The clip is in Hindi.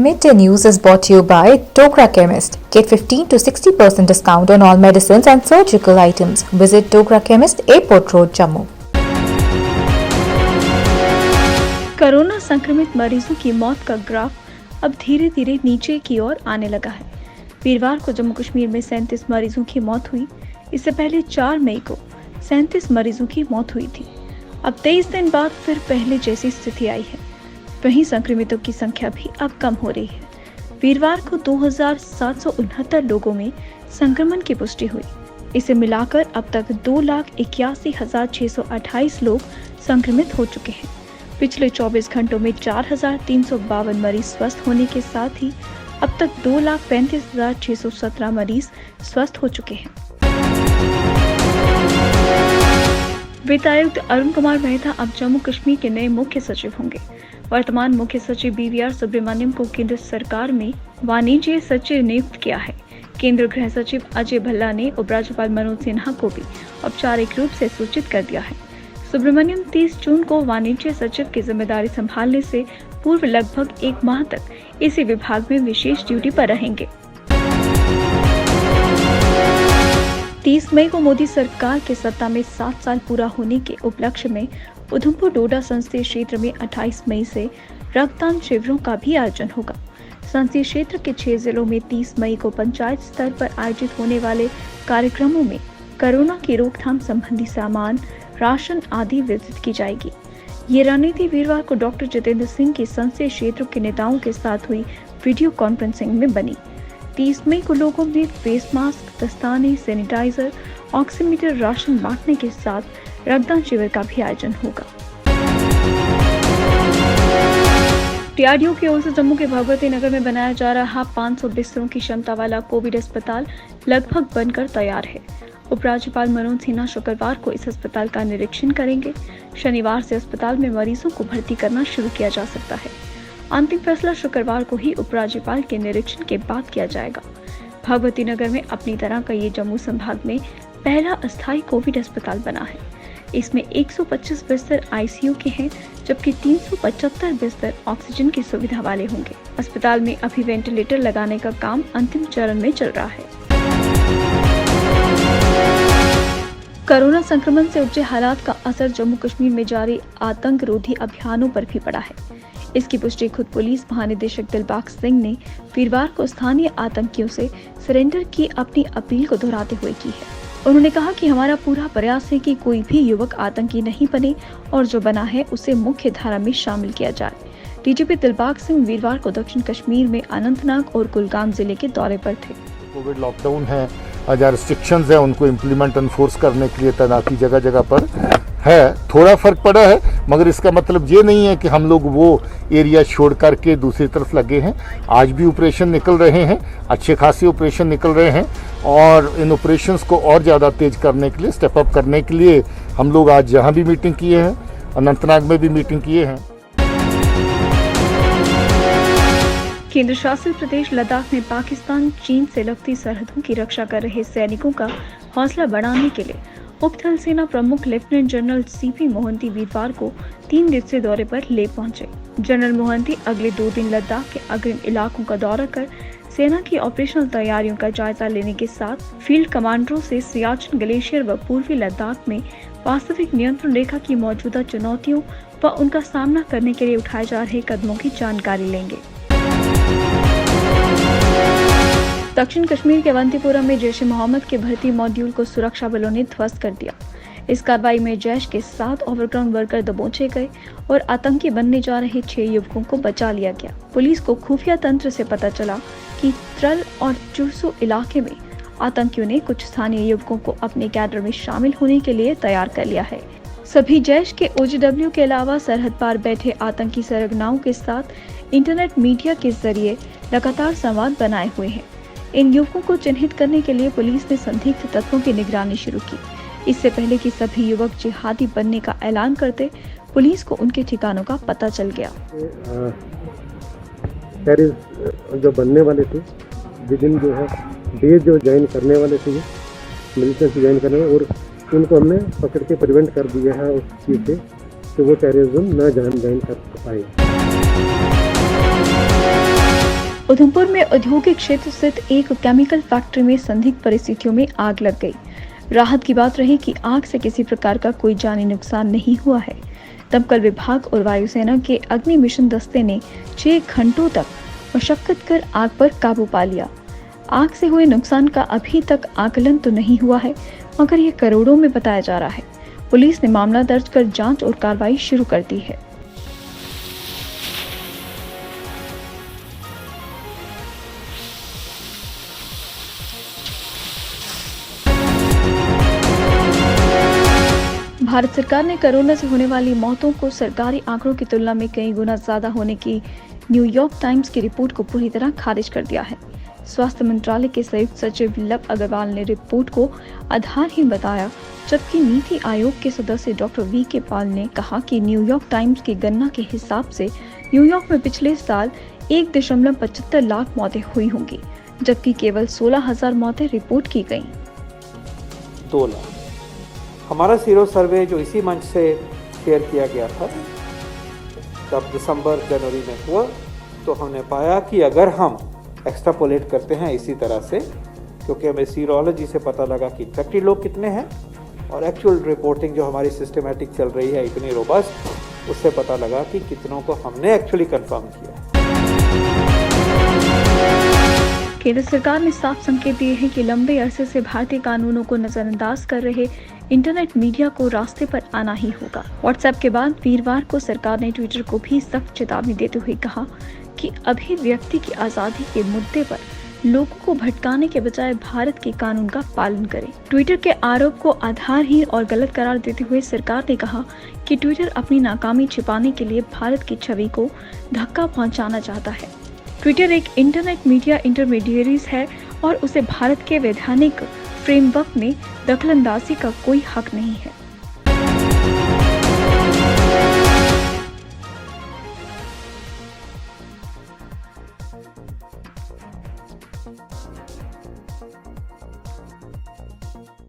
Midday News is brought to you by Dogra Chemist. Get 15 to 60% discount on all medicines and surgical items. Visit Dogra Chemist, Airport Road, Jammu. Corona संक्रमित मरीजों की मौत का ग्राफ अब धीरे धीरे नीचे की ओर आने लगा है। वीरवार को जम्मू कश्मीर में 37 मरीजों की मौत हुई। इससे पहले 4 मई को 37 मरीजों की मौत हुई थी। अब 23 दिन बाद फिर पहले जैसी स्थिति आई है। वहीं संक्रमितों की संख्या भी अब कम हो रही है। वीरवार को 2769 लोगों में संक्रमण की पुष्टि हुई। इसे मिलाकर अब तक 2,81,628 लोग संक्रमित हो चुके हैं। पिछले 24 घंटों में 4,352 मरीज स्वस्थ होने के साथ ही अब तक 2,35,617 मरीज स्वस्थ हो चुके हैं। वित्त आयुक्त अरुण कुमार मेहता अब जम्मू कश्मीर के नए मुख्य सचिव होंगे। वर्तमान मुख्य सचिव BVR सुब्रमण्यम को केंद्र सरकार में वाणिज्य सचिव नियुक्त किया है। केंद्रीय गृह सचिव अजय भल्ला ने उपराज्यपाल मनोज सिन्हा को भी औपचारिक रूप से सूचित कर दिया है। सुब्रमण्यम 30 जून को वाणिज्य सचिव की जिम्मेदारी संभालने से पूर्व लगभग 1 माह तक इसी विभाग में विशेष ड्यूटी पर रहेंगे। 30 मई को मोदी सरकार के सत्ता में 7 साल पूरा होने के उपलक्ष्य में उधमपुर डोडा संसदीय क्षेत्र में 28 मई से रक्तदान शिविरों का भी आयोजन होगा। संसदीय क्षेत्र के 6 जिलों में 30 मई को पंचायत स्तर पर आयोजित होने वाले कार्यक्रमों में कोरोना की रोकथाम संबंधी सामान, राशन आदि वितरित की जाएगी। ये रणनीति वीरवार को डॉक्टर जितेंद्र सिंह की संसदीय क्षेत्रों के नेताओं के साथ हुई वीडियो कॉन्फ्रेंसिंग में बनी। 30 मई को लोगों में फेस मास्क, दस्ताने, सैनिटाइजर, ऑक्सीमीटर, राशन बांटने के साथ रक्तदान शिविर का भी आयोजन होगा। DRDO की ओर से जम्मू के भगवती नगर में बनाया जा रहा 500 बिस्तरों की क्षमता वाला कोविड अस्पताल लगभग बनकर तैयार है। उपराज्यपाल मनोज सिन्हा शुक्रवार को इस अस्पताल का निरीक्षण करेंगे। शनिवार से अस्पताल में मरीजों को भर्ती करना शुरू किया जा सकता है। अंतिम फैसला शुक्रवार को ही उपराज्यपाल के निरीक्षण के बाद किया जाएगा। भगवती नगर में अपनी तरह का ये जम्मू संभाग में पहला अस्थायी कोविड अस्पताल बना है। इसमें 125 बिस्तर ICU के हैं, जबकि 375 बिस्तर ऑक्सीजन की सुविधा वाले होंगे। अस्पताल में अभी वेंटिलेटर लगाने का काम अंतिम चरण में चल रहा है। कोरोना संक्रमण से उपजे हालात का असर जम्मू कश्मीर में जारी आतंक रोधी अभियानों पर भी पड़ा है। इसकी पुष्टि खुद पुलिस महानिदेशक दिलबाग सिंह ने वीरवार को स्थानीय आतंकियों से सरेंडर की अपनी अपील को दोहराते हुए की है। उन्होंने कहा कि हमारा पूरा प्रयास है कि कोई भी युवक आतंकी नहीं बने और जो बना है उसे मुख्य धारा में शामिल किया जाए। DGP दिलबाग सिंह वीरवार को दक्षिण कश्मीर में अनंतनाग और कुलगाम जिले के दौरे पर थे। कोविड लॉकडाउन है, जो रिस्ट्रिक्शंस है उनको इम्प्लीमेंट एनफोर्स करने के लिए तैनाती जगह जगह पर है। थोड़ा फर्क पड़ा है, मगर इसका मतलब ये नहीं है कि हम लोग वो एरिया छोड़ करके दूसरी तरफ लगे हैं। आज भी ऑपरेशन निकल रहे हैं, अच्छे खासे ऑपरेशन निकल रहे हैं और इन ऑपरेशंस को और ज़्यादा तेज करने के लिए, स्टेप अप करने के लिए हम लोग आज जहाँ भी मीटिंग किए हैं, अनंतनाग में भी मीटिंग किए हैं। केंद्र शासित प्रदेश लद्दाख में पाकिस्तान चीन से लगती सरहदों की रक्षा कर रहे सैनिकों का हौसला बढ़ाने के लिए उप थल सेना प्रमुख लेफ्टिनेंट जनरल CP मोहंती वीरवार को 3 दिवसीय दौरे पर ले पहुंचे। जनरल मोहंती अगले 2 दिन लद्दाख के अग्रिम इलाकों का दौरा कर सेना की ऑपरेशनल तैयारियों का जायजा लेने के साथ फील्ड कमांडरों से सियाचिन ग्लेशियर व पूर्वी लद्दाख में वास्तविक नियंत्रण रेखा की मौजूदा चुनौतियों व उनका सामना करने के लिए उठाए जा रहे कदमों की जानकारी लेंगे। दक्षिण कश्मीर के अवंतीपुरा में जैश-ए-मोहम्मद के भर्ती मॉड्यूल को सुरक्षा बलों ने ध्वस्त कर दिया। इस कार्रवाई में जैश के 7 ओवरग्राउंड वर्कर दबोचे गए और आतंकी बनने जा रहे 6 युवकों को बचा लिया गया। पुलिस को खुफिया तंत्र से पता चला कि त्रल और चुरसू इलाके में आतंकियों ने कुछ स्थानीय युवकों को अपने कैडर में शामिल होने के लिए तैयार कर लिया है। सभी जैश के OGW के अलावा सरहद पार बैठे आतंकी सरगनाओं के साथ इंटरनेट मीडिया के जरिए लगातार संवाद बनाए हुए हैं। इन युवकों को चिन्हित करने के लिए पुलिस ने संदिग्ध तत्वों की निगरानी शुरू की। इससे पहले कि सभी युवक जिहादी बनने का ऐलान करते, पुलिस को उनके ठिकानों का पता चल गया। जो बनने वाले थे, विदिन जो है डे जो ज्वाइन करने वाले थे, मिलिटेंट से ज्वाइन करने और उनको हमने पकड़ के प्रिवेंट कर दिया है उस चीज़ से कि वो टेररिज्म न ज्वाइन कर पाए। उधमपुर में औद्योगिक क्षेत्र स्थित एक केमिकल फैक्ट्री में संदिग्ध परिस्थितियों में आग लग गई। राहत की बात रही कि आग से किसी प्रकार का कोई जानी नुकसान नहीं हुआ है। दमकल विभाग और वायुसेना के अग्नि मिशन दस्ते ने 6 घंटों तक मशक्कत कर आग पर काबू पा लिया। आग से हुए नुकसान का अभी तक आकलन तो नहीं हुआ है, मगर ये करोड़ों में बताया जा रहा है। पुलिस ने मामला दर्ज कर जांच और कार्रवाई शुरू कर दी है। भारत सरकार ने कोरोना से होने वाली मौतों को सरकारी आंकड़ों की तुलना में कई गुना ज्यादा होने की न्यूयॉर्क टाइम्स की रिपोर्ट को पूरी तरह खारिज कर दिया है। स्वास्थ्य मंत्रालय के संयुक्त सचिव लव अग्रवाल ने रिपोर्ट को आधारहीन बताया, जबकि नीति आयोग के सदस्य डॉक्टर वी के पॉल ने कहा कि न्यूयॉर्क टाइम्स की गणना के हिसाब से न्यूयॉर्क में पिछले साल 1.75 लाख मौतें हुई होंगी, जबकि केवल 16,000 मौतें रिपोर्ट की गईं। 2 लाख हमारा सीरो सर्वे जो इसी मंच से शेयर किया गया था, जब दिसंबर जनवरी में हुआ तो हमने पाया कि अगर हम एक्सट्रापोलेट करते हैं इसी तरह से, क्योंकि हमें सीरोलॉजी से पता लगा कि इन्फेक्टेड लोग कितने हैं और एक्चुअल रिपोर्टिंग जो हमारी सिस्टमेटिक चल रही है इतनी रोबस्ट, उससे पता लगा कि कितनों को हमने एक्चुअली कंफर्म किया। केंद्र सरकार ने साफ संकेत दिए हैं कि लंबे अरसे से भारतीय कानूनों को नजरअंदाज कर रहे इंटरनेट मीडिया को रास्ते पर आना ही होगा। व्हाट्सएप के बाद वीरवार को सरकार ने ट्विटर को भी सख्त चेतावनी देते हुए कहा कि अभिव्यक्ति की आजादी के मुद्दे पर लोगों को भटकाने के बजाय भारत के कानून का पालन करें। ट्विटर के आरोप को आधारहीन और गलत करार देते हुए सरकार ने कहा कि ट्विटर अपनी नाकामी छिपाने के लिए भारत की छवि को धक्का पहुंचाना चाहता है। ट्विटर एक इंटरनेट मीडिया इंटरमीडिएरीज है और उसे भारत के वैधानिक फ्रेमवर्क में दखलंदाजी का कोई हक नहीं है।